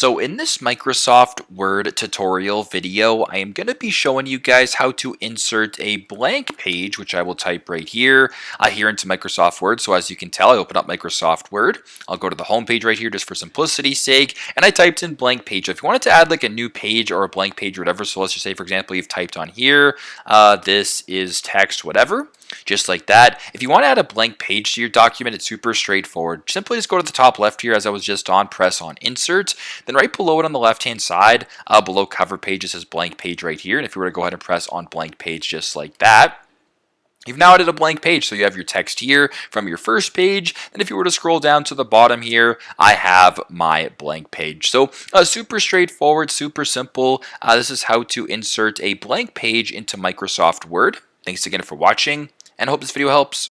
So in this Microsoft Word tutorial video, I am going to be showing you guys how to insert a blank page, which I will type right here, here into Microsoft Word. So as you can tell, I open up Microsoft Word. I'll go to the home page right here just for simplicity's sake, and I typed in blank page. If you wanted to add like a new page or a blank page or whatever, so let's just say, for example, you've typed on here, this is text, whatever. Just like that. If you want to add a blank page to your document, it's super straightforward. Simply just go to the top left here as I was just on, press on Insert. Then right below it on the left-hand side, below cover page, it says blank page right here. And if you were to go ahead and press on blank page just like that, you've now added a blank page. So you have your text here from your first page. And if you were to scroll down to the bottom here, I have my blank page. So super straightforward, super simple. This is how to insert a blank page into Microsoft Word. Thanks again for watching, and I hope this video helps.